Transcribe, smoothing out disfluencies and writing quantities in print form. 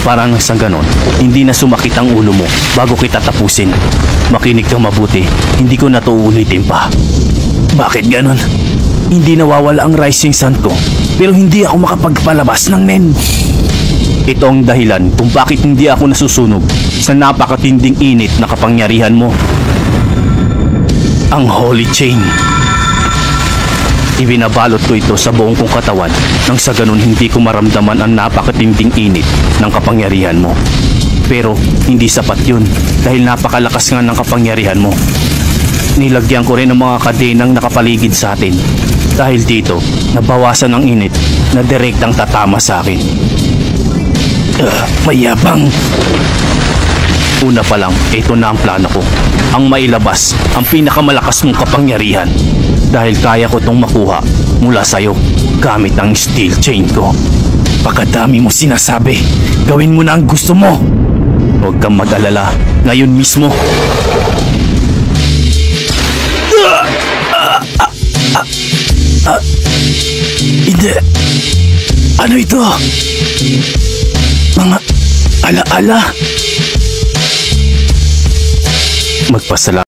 Para nang sa ganon, hindi na sumakit ang ulo mo bago kita tapusin. Makinig kang mabuti, hindi ko na to uulitin pa. Bakit ganon? Hindi nawawala ang rising sun ko, pero hindi ako makapagpalabas ng nen. Ito ang dahilan kung bakit hindi ako nasusunog sa napakatinding init na kapangyarihan mo. Ang Holy Chain. Ibinabalot ko ito sa buong kong katawan nang sa ganun hindi ko maramdaman ang napakatinding init ng kapangyarihan mo. Pero hindi sapat yun dahil napakalakas nga ng kapangyarihan mo. Nilagyan ko rin ng mga kadenang nakapaligid sa atin. Dahil dito, nabawasan ang init na direktang tatama sa akin. Mayabang! Una pa lang, ito na ang plano ko. Ang mailabas ang pinakamalakas mong kapangyarihan. Dahil kaya ko itong makuha mula sa'yo gamit ang steel chain ko. Pagkadami mo sinasabi, gawin mo na ang gusto mo. Huwag kang mag-alala, ngayon mismo. Hindi. Ano ito? Mga ala-ala. Magpasalamat.